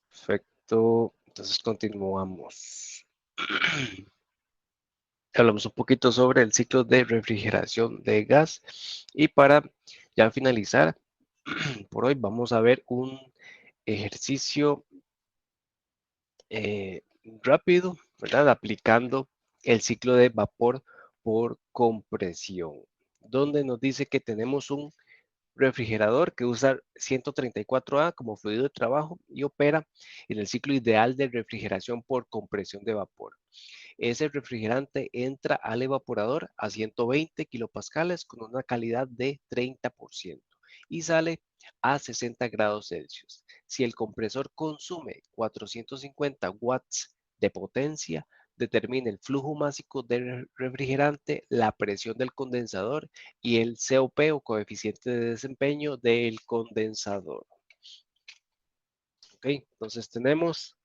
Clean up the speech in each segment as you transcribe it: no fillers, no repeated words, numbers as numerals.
Perfecto, entonces continuamos. Hablamos un poquito sobre el ciclo de refrigeración de gas y para ya finalizar por hoy vamos a ver un ejercicio rápido, ¿verdad? Aplicando el ciclo de vapor por compresión, donde nos dice que tenemos un refrigerador que usa 134A como fluido de trabajo y opera en el ciclo ideal de refrigeración por compresión de vapor. Ese refrigerante entra al evaporador a 120 kilopascales con una calidad de 30% y sale a 60 grados Celsius. Si el compresor consume 450 watts de potencia, determina el flujo máximo del refrigerante, la presión del condensador y el COP o coeficiente de desempeño del condensador. Ok, entonces tenemos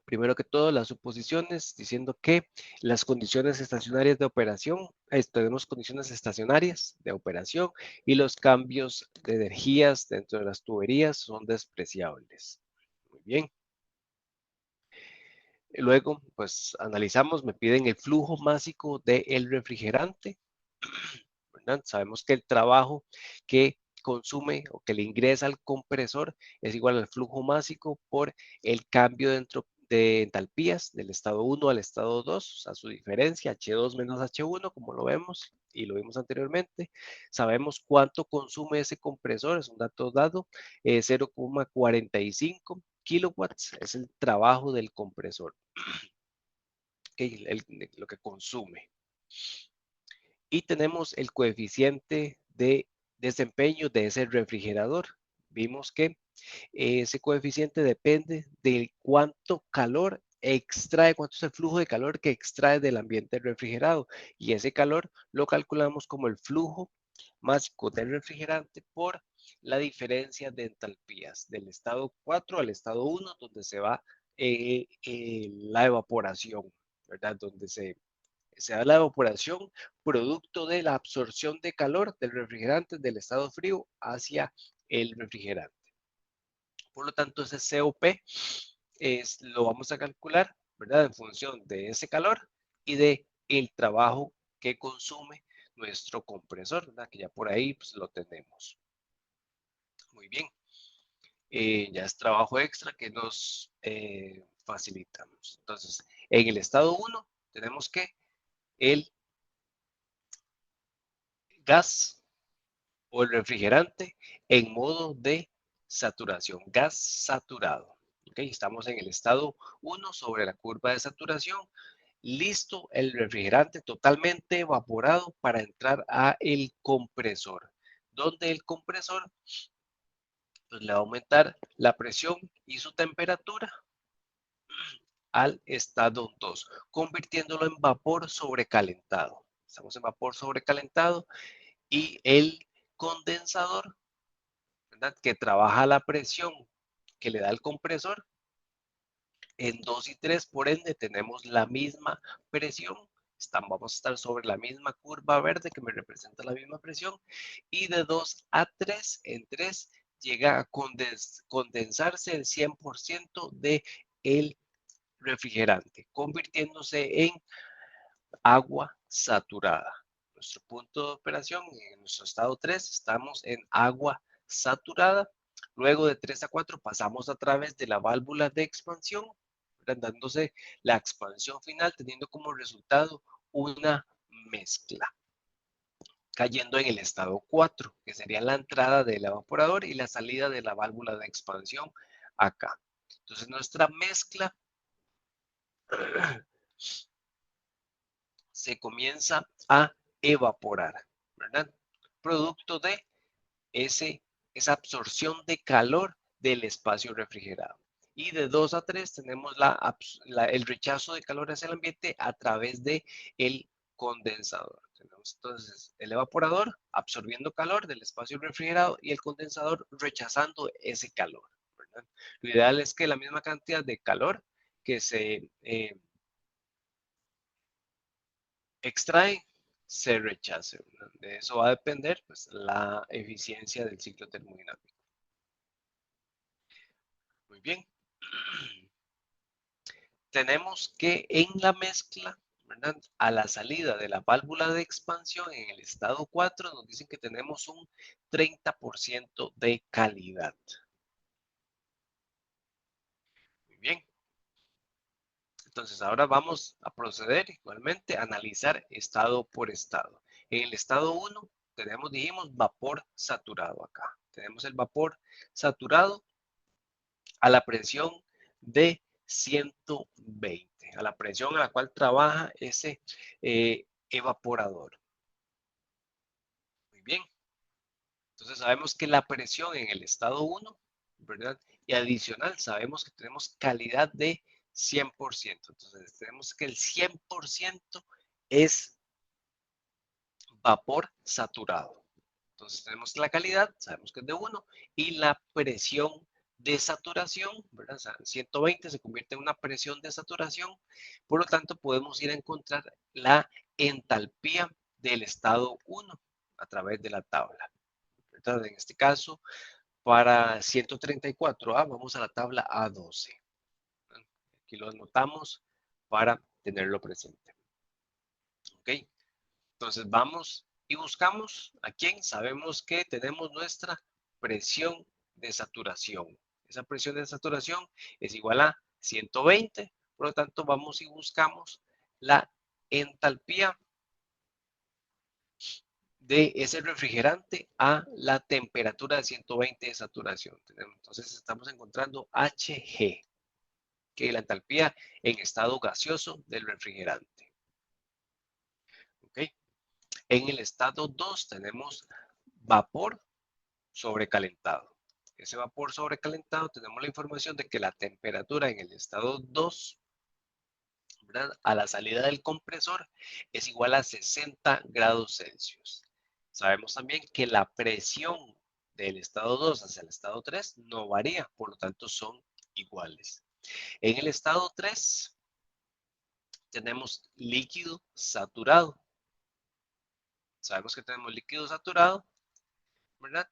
primero que todo las suposiciones diciendo que las condiciones estacionarias de operación, tenemos condiciones estacionarias de operación y los cambios de energías dentro de las tuberías son despreciables. Muy bien. Luego, pues analizamos, me piden el flujo máximo del refrigerante, ¿verdad? Sabemos que el trabajo que consume o que le ingresa al compresor es igual al flujo máximo por el cambio dentro de entalpías del estado 1 al estado 2, o sea, su diferencia H2 menos H1, como lo vemos y lo vimos anteriormente. Sabemos cuánto consume ese compresor, es un dato dado, 0,45 kilowatts es el trabajo del compresor, lo que consume. Y tenemos el coeficiente de desempeño de ese refrigerador. Vimos que ese coeficiente depende de cuánto calor extrae, cuánto es el flujo de calor que extrae del ambiente refrigerado. Y ese calor lo calculamos como el flujo máximo del refrigerante por la diferencia de entalpías del estado 4 al estado 1, donde se va la evaporación, ¿verdad? Donde se da la evaporación producto de la absorción de calor del refrigerante del estado frío hacia el refrigerante. Por lo tanto, ese COP lo vamos a calcular, ¿verdad? En función de ese calor y de el trabajo que consume nuestro compresor, ¿verdad? Que ya por ahí pues, lo tenemos. Muy bien. Ya es trabajo extra que nos facilitamos. Entonces, en el estado 1 tenemos que el gas o el refrigerante en modo de saturación, gas saturado. Okay, estamos en el estado 1 sobre la curva de saturación. Listo el refrigerante totalmente evaporado para entrar a el compresor, donde el compresor pues, le va a aumentar la presión y su temperatura al estado 2, convirtiéndolo en vapor sobrecalentado. Estamos en vapor sobrecalentado y el condensador, ¿verdad? Que trabaja la presión que le da el compresor en 2 y 3, por ende tenemos la misma presión. Vamos a estar sobre la misma curva verde que me representa la misma presión y de 2 a 3, en 3 llega a condensarse el 100% de el refrigerante, convirtiéndose en agua saturada. Nuestro punto de operación, en nuestro estado 3, estamos en agua saturada. Luego de 3 a 4 pasamos a través de la válvula de expansión, dándose la expansión final, teniendo como resultado una mezcla, cayendo en el estado 4, que sería la entrada del evaporador y la salida de la válvula de expansión acá. Entonces nuestra mezcla se comienza a evaporar, ¿verdad? Producto de esa absorción de calor del espacio refrigerado. Y de 2 a 3 tenemos el rechazo de calor hacia el ambiente a través del condensador. Tenemos entonces el evaporador absorbiendo calor del espacio refrigerado y el condensador rechazando ese calor, ¿verdad? Lo ideal es que la misma cantidad de calor que se extrae, se rechace, ¿verdad? De eso va a depender pues, la eficiencia del ciclo termodinámico. Muy bien. Tenemos que en la mezcla, ¿verdad? A la salida de la válvula de expansión en el estado 4 nos dicen que tenemos un 30% de calidad. Muy bien. Entonces ahora vamos a proceder igualmente a analizar estado por estado. En el estado 1 tenemos, dijimos, vapor saturado acá. Tenemos el vapor saturado a la presión de 120, a la presión a la cual trabaja ese evaporador. Muy bien. Entonces sabemos que la presión en el estado 1, ¿verdad? Y adicional sabemos que tenemos calidad de 100%. Entonces tenemos que el 100% es vapor saturado. Entonces tenemos la calidad, sabemos que es de 1, y la presión de saturación, ¿verdad? O sea, 120 se convierte en una presión de saturación, por lo tanto podemos ir a encontrar la entalpía del estado 1 a través de la tabla. ¿Verdad? En este caso, para 134A, vamos a la tabla A12. Aquí lo anotamos para tenerlo presente. ¿Ok? Entonces vamos y buscamos a quién. Sabemos que tenemos nuestra presión de saturación. Esa presión de saturación es igual a 120. Por lo tanto, vamos y buscamos la entalpía de ese refrigerante a la temperatura de 120 de saturación. Entonces estamos encontrando Hg, que es la entalpía en estado gaseoso del refrigerante. ¿Ok? En el estado 2 tenemos vapor sobrecalentado. Ese vapor sobrecalentado tenemos la información de que la temperatura en el estado 2, ¿verdad? A la salida del compresor es igual a 60 grados Celsius. Sabemos también que la presión del estado 2 hacia el estado 3 no varía, por lo tanto son iguales. En el estado 3 tenemos líquido saturado. Sabemos que tenemos líquido saturado, ¿verdad?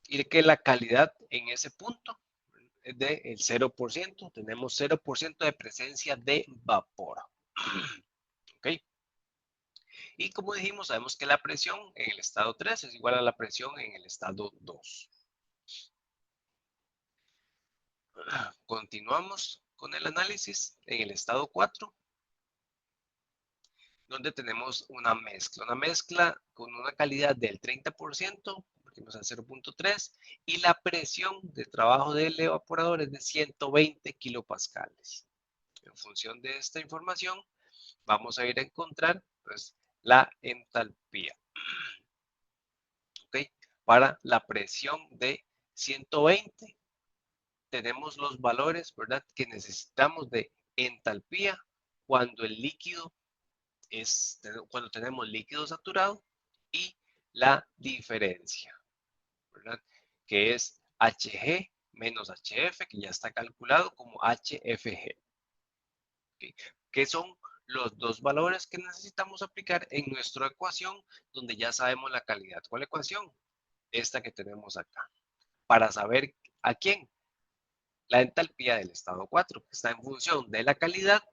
Y que la calidad en ese punto es del 0%. Tenemos 0% de presencia de vapor. ¿Ok? Y como dijimos, sabemos que la presión en el estado 3 es igual a la presión en el estado 2. Continuamos con el análisis en el estado 4, donde tenemos una mezcla con una calidad del 30%, partimos al 0.3, y la presión de trabajo del evaporador es de 120 kilopascales. En función de esta información, vamos a ir a encontrar pues, la entalpía. ¿Okay? Para la presión de 120, tenemos los valores, ¿verdad? Que necesitamos de entalpía cuando el líquido cuando tenemos líquido saturado y la diferencia, ¿verdad? Que es Hg menos Hf, que ya está calculado como HFG. ¿Okay? Que son los dos valores que necesitamos aplicar en nuestra ecuación, donde ya sabemos la calidad. ¿Cuál ecuación? Esta que tenemos acá. Para saber a quién. La entalpía del estado 4, que está en función de la calidad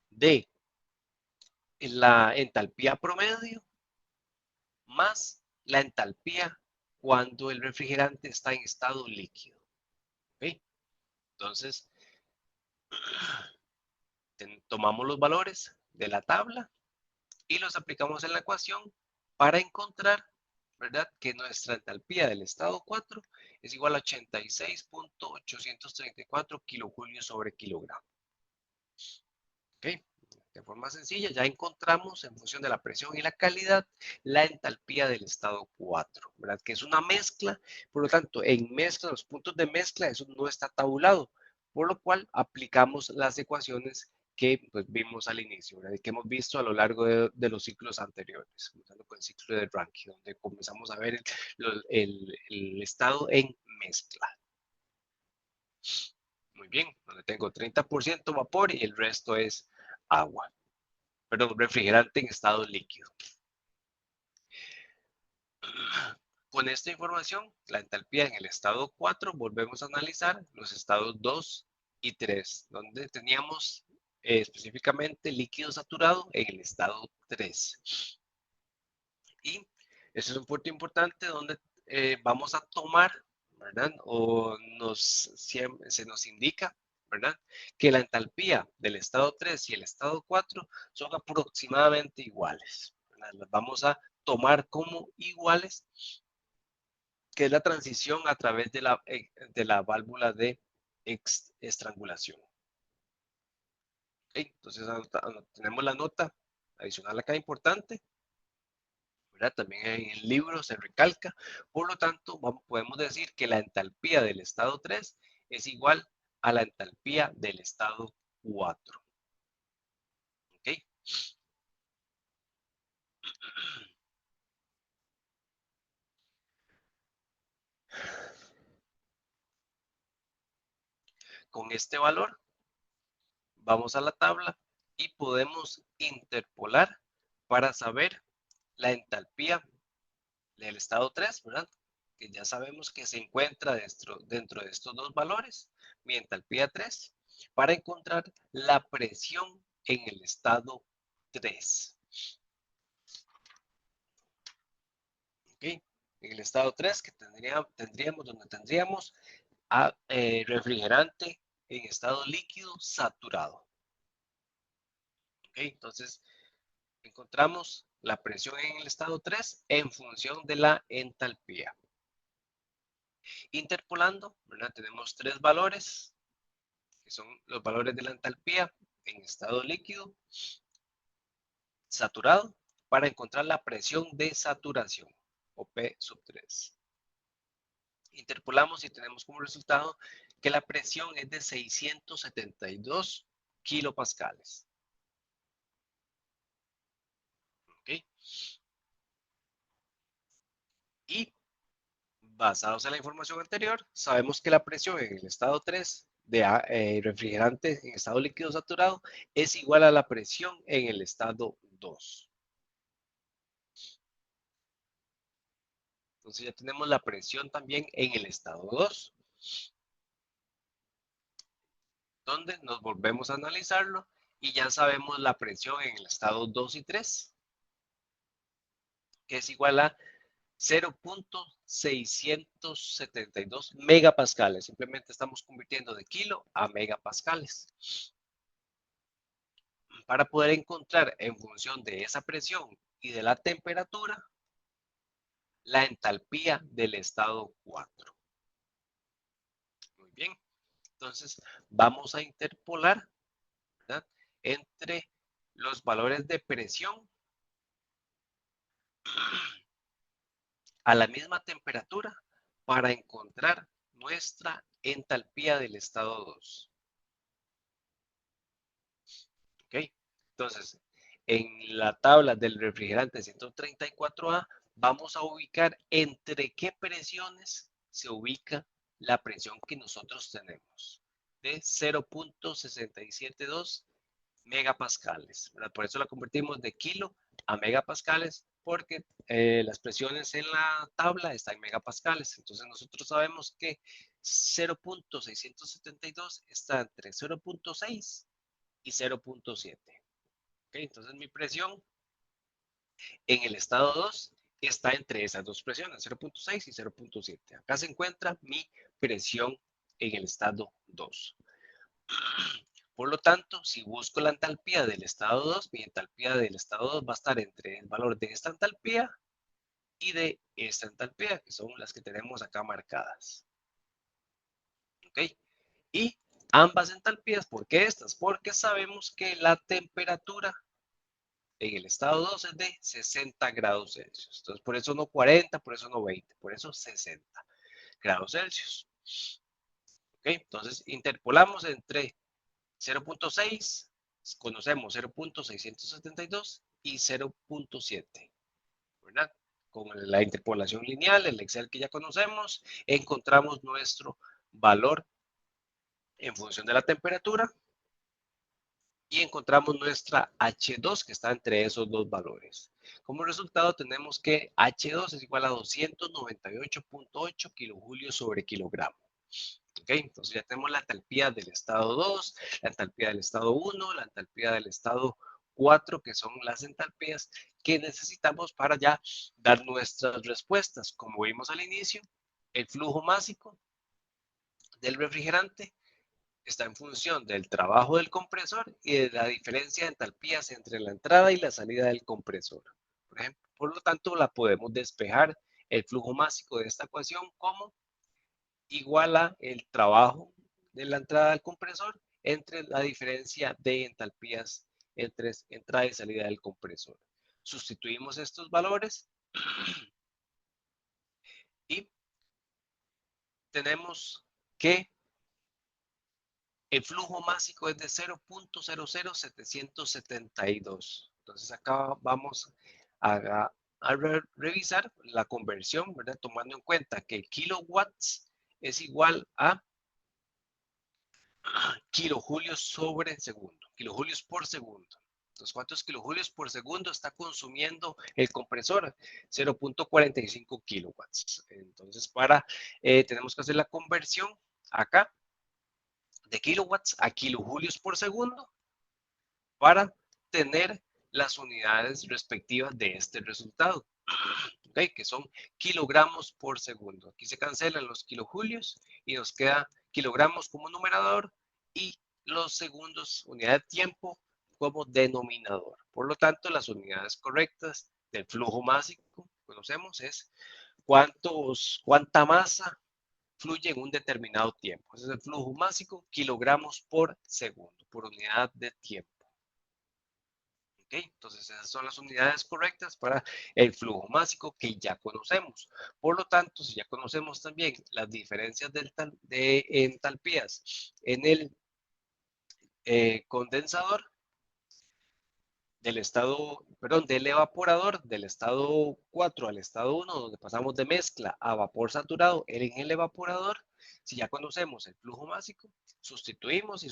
de la entalpía promedio más la entalpía cuando el refrigerante está en estado líquido. ¿Okay? Entonces, tomamos los valores de la tabla y los aplicamos en la ecuación para encontrar, ¿verdad? Que nuestra entalpía del estado 4 es igual a 86.834 kilojulios sobre kilogramo. ¿Ok? De forma sencilla, ya encontramos en función de la presión y la calidad la entalpía del estado 4, ¿verdad? Que es una mezcla, por lo tanto, en mezcla, los puntos de mezcla, eso no está tabulado, por lo cual aplicamos las ecuaciones que pues, vimos al inicio, ¿verdad? Que hemos visto a lo largo de los ciclos anteriores, comenzando con el ciclo de Rankine, donde comenzamos a ver el estado en mezcla. Muy bien, donde tengo 30% vapor y el resto es agua. perdón, refrigerante en estado líquido. Con esta información, la entalpía en el estado 4, volvemos a analizar los estados 2 y 3, donde teníamos específicamente líquido saturado en el estado 3. Y este es un punto importante donde vamos a tomar, ¿verdad? O se nos indica, ¿verdad? Que la entalpía del estado 3 y el estado 4 son aproximadamente iguales, ¿verdad? Las vamos a tomar como iguales, que es la transición a través de la válvula de estrangulación. ¿Okay? Entonces, tenemos la nota adicional acá importante, ¿verdad? También en el libro se recalca. Por lo tanto, podemos decir que la entalpía del estado 3 es igual a la entalpía del estado 4. ¿Ok? Con este valor, vamos a la tabla y podemos interpolar para saber la entalpía del estado 3, ¿verdad? Que ya sabemos que se encuentra dentro de estos dos valores, mi entalpía 3, para encontrar la presión en el estado 3. ¿Ok? En el estado 3, que tendríamos a refrigerante en estado líquido saturado. ¿Ok? Entonces, encontramos la presión en el estado 3 en función de la entalpía. Interpolando, ¿verdad? Tenemos tres valores, que son los valores de la entalpía en estado líquido saturado, para encontrar la presión de saturación, o P sub 3. Interpolamos y tenemos como resultado que la presión es de 672 kilopascales. ¿Okay? Y basados en la información anterior, sabemos que la presión en el estado 3 de refrigerante en estado líquido saturado es igual a la presión en el estado 2. Entonces ya tenemos la presión también en el estado 2, donde nos volvemos a analizarlo y ya sabemos la presión en el estado 2 y 3, que es igual a 0.672 megapascales. Simplemente estamos convirtiendo de kilo a megapascales. Para poder encontrar en función de esa presión y de la temperatura, la entalpía del estado 4. Muy bien. Entonces, vamos a interpolar, ¿verdad?, entre los valores de presión a la misma temperatura para encontrar nuestra entalpía del estado 2. ¿Ok? Entonces, en la tabla del refrigerante 134A, vamos a ubicar entre qué presiones se ubica la presión que nosotros tenemos, de 0.672 megapascales, ¿verdad? Por eso la convertimos de kilo a megapascales, porque las presiones en la tabla están en megapascales. Entonces nosotros sabemos que 0.672 está entre 0.6 y 0.7. ¿Okay? Entonces mi presión en el estado 2 está entre esas dos presiones, 0.6 y 0.7. Acá se encuentra mi presión en el estado 2. Por lo tanto, si busco la entalpía del estado 2, mi entalpía del estado 2 va a estar entre el valor de esta entalpía y de esta entalpía, que son las que tenemos acá marcadas. ¿Ok? Y ambas entalpías, ¿por qué estas? Porque sabemos que la temperatura en el estado 2 es de 60 grados Celsius. Entonces, por eso no 40, por eso no 20, por eso 60 grados Celsius. ¿Ok? Entonces, interpolamos entre 0.6, conocemos 0.672 y 0.7, ¿verdad? Con la interpolación lineal, el Excel que ya conocemos, encontramos nuestro valor en función de la temperatura y encontramos nuestra H2 que está entre esos dos valores. Como resultado tenemos que H2 es igual a 298.8 kilojulios sobre kilogramo. ¿Ok? Entonces ya tenemos la entalpía del estado 2, la entalpía del estado 1, la entalpía del estado 4, que son las entalpías que necesitamos para ya dar nuestras respuestas. Como vimos al inicio, el flujo másico del refrigerante está en función del trabajo del compresor y de la diferencia de entalpías entre la entrada y la salida del compresor. Por ejemplo, por lo tanto, la podemos despejar el flujo másico de esta ecuación como igual a el trabajo de la entrada del compresor entre la diferencia de entalpías entre entrada y salida del compresor. Sustituimos estos valores y tenemos que el flujo másico es de 0.00772. Entonces acá vamos a revisar la conversión, ¿verdad? Tomando en cuenta que el kilowatts es igual a kilojulios sobre segundo, kilojulios por segundo. Entonces, ¿cuántos kilojulios por segundo está consumiendo el compresor? 0.45 kilowatts. Entonces, tenemos que hacer la conversión acá de kilowatts a kilojulios por segundo para tener las unidades respectivas de este resultado, ¿okay? Que son kilogramos por segundo. Aquí se cancelan los kilojulios y nos queda kilogramos como numerador y los segundos, unidad de tiempo, como denominador. Por lo tanto, las unidades correctas del flujo másico que conocemos es cuánta masa fluye en un determinado tiempo. Ese es el flujo másico, kilogramos por segundo, por unidad de tiempo. ¿Okay? Entonces, esas son las unidades correctas para el flujo másico que ya conocemos. Por lo tanto, si ya conocemos también las diferencias de entalpías en el condensador, del evaporador, del estado 4 al estado 1, donde pasamos de mezcla a vapor saturado en el evaporador, si ya conocemos el flujo másico, sustituimos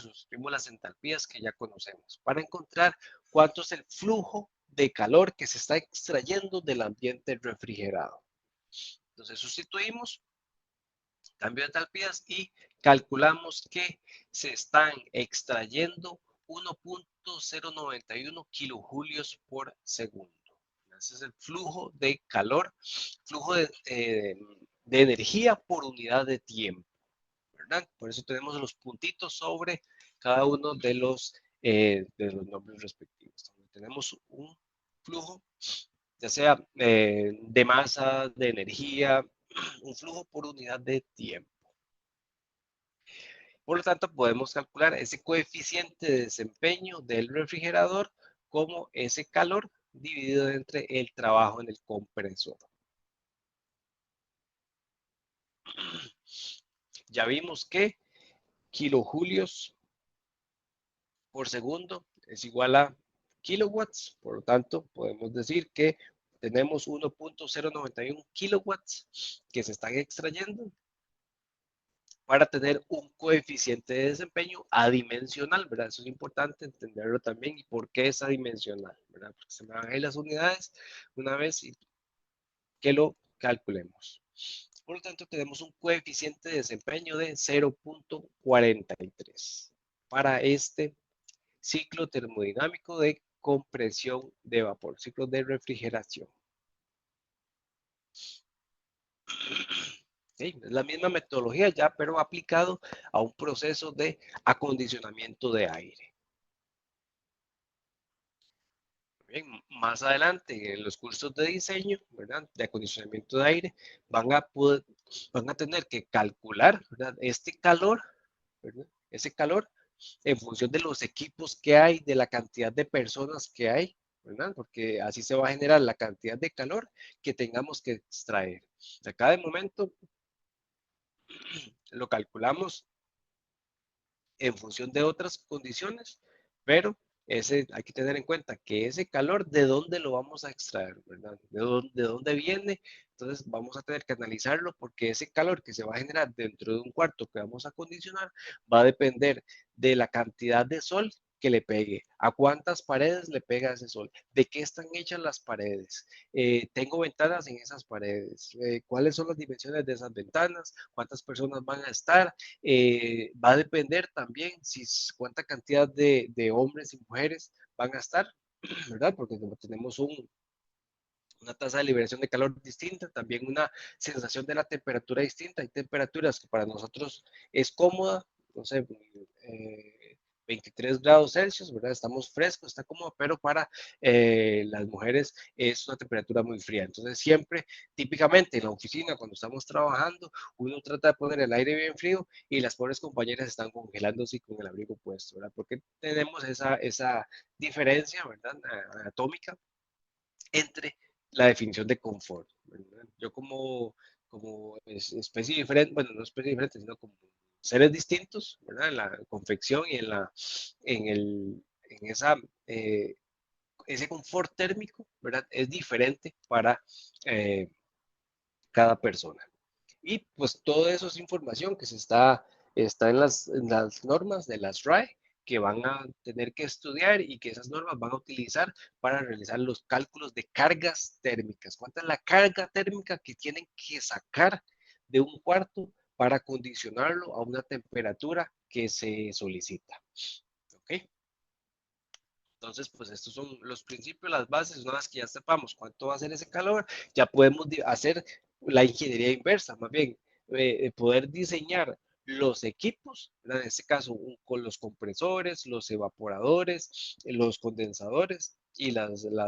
las entalpías que ya conocemos para encontrar cuánto es el flujo de calor que se está extrayendo del ambiente refrigerado. Entonces sustituimos, cambio de entalpías y calculamos que se están extrayendo 1.091 kilojulios por segundo. Ese es el flujo de calor, flujo de energía por unidad de tiempo, ¿verdad? Por eso tenemos los puntitos sobre cada uno de los nombres respectivos. Tenemos un flujo, ya sea de masa, de energía, un flujo por unidad de tiempo. Por lo tanto, podemos calcular ese coeficiente de desempeño del refrigerador como ese calor dividido entre el trabajo en el compresor. Ya vimos que kilojulios por segundo es igual a kilowatts, por lo tanto, podemos decir que tenemos 1.091 kilowatts que se están extrayendo para tener un coeficiente de desempeño adimensional, ¿verdad? Eso es importante entenderlo también y por qué es adimensional, ¿verdad? Porque se me van a ir las unidades una vez y que lo calculemos. Por lo tanto, tenemos un coeficiente de desempeño de 0.43 para este ciclo termodinámico de compresión de vapor, ciclo de refrigeración. ¿Sí? Es la misma metodología ya, pero aplicado a un proceso de acondicionamiento de aire. Bien, más adelante en los cursos de diseño, ¿verdad? De acondicionamiento de aire, van a tener que calcular, ¿verdad? Este calor, ¿verdad? Ese calor en función de los equipos que hay, de la cantidad de personas que hay, ¿verdad? Porque así se va a generar la cantidad de calor que tengamos que extraer. Acá de momento lo calculamos en función de otras condiciones, pero hay que tener en cuenta que ese calor, ¿de dónde lo vamos a extraer? ¿Verdad? ¿De dónde viene? Entonces vamos a tener que analizarlo porque ese calor que se va a generar dentro de un cuarto que vamos a acondicionar va a depender de la cantidad de sol que le pegue, a cuántas paredes le pega ese sol, de qué están hechas las paredes, tengo ventanas en esas paredes, cuáles son las dimensiones de esas ventanas, cuántas personas van a estar, va a depender también si cuánta cantidad de hombres y mujeres van a estar, ¿verdad? Porque como tenemos una tasa de liberación de calor distinta, también una sensación de la temperatura distinta. Hay temperaturas que para nosotros es cómoda, no sé, 23 grados Celsius, ¿verdad? Estamos frescos, está cómodo, pero para las mujeres es una temperatura muy fría. Entonces siempre, típicamente en la oficina, cuando estamos trabajando, uno trata de poner el aire bien frío y las pobres compañeras están congelándose con el abrigo puesto, ¿verdad? Porque tenemos esa diferencia, ¿verdad? Anatómica entre la definición de confort, ¿verdad? Yo como especie diferente, bueno, no especie diferente, sino como seres distintos, ¿verdad? En la confección y en esa, ese confort térmico, ¿verdad? Es diferente para eh, cada persona. Y pues todo eso es información que está en las normas de las RAE que van a tener que estudiar y que esas normas van a utilizar para realizar los cálculos de cargas térmicas. ¿Cuánta es la carga térmica que tienen que sacar de un cuarto para condicionarlo a una temperatura que se solicita? ¿Ok? Entonces, pues estos son los principios, las bases. Una vez que ya sepamos cuánto va a ser ese calor, ya podemos hacer la ingeniería inversa, más bien, poder diseñar los equipos, ¿verdad? En este caso con los compresores, los evaporadores, los condensadores y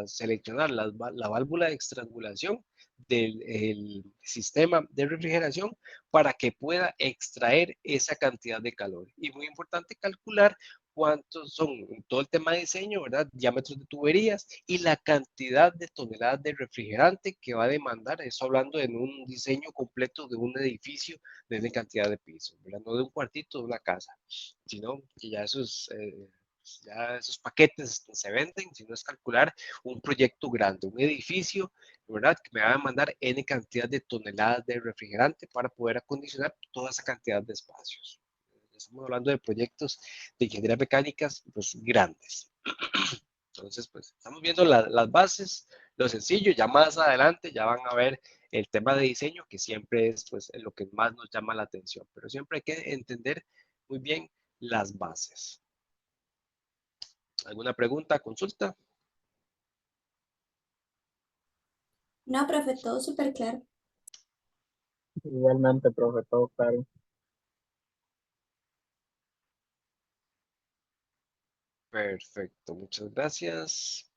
seleccionar la válvula de estrangulación del sistema de refrigeración para que pueda extraer esa cantidad de calor. Y muy importante calcular cuántos son todo el tema de diseño, ¿verdad? Diámetros de tuberías y la cantidad de toneladas de refrigerante que va a demandar, eso hablando en un diseño completo de un edificio de una cantidad de pisos, ¿verdad? No de un cuartito de una casa, sino que ya esos paquetes se venden, sino es calcular un proyecto grande, un edificio, ¿verdad? Que me va a demandar N cantidad de toneladas de refrigerante para poder acondicionar toda esa cantidad de espacios. Estamos hablando de proyectos de ingeniería mecánicas pues, grandes. Entonces, pues estamos viendo las bases, lo sencillo, ya más adelante ya van a ver el tema de diseño, que siempre es pues, lo que más nos llama la atención, pero siempre hay que entender muy bien las bases. ¿Alguna pregunta, consulta? No, profe, todo súper claro. Igualmente, profe, todo claro. Perfecto, muchas gracias.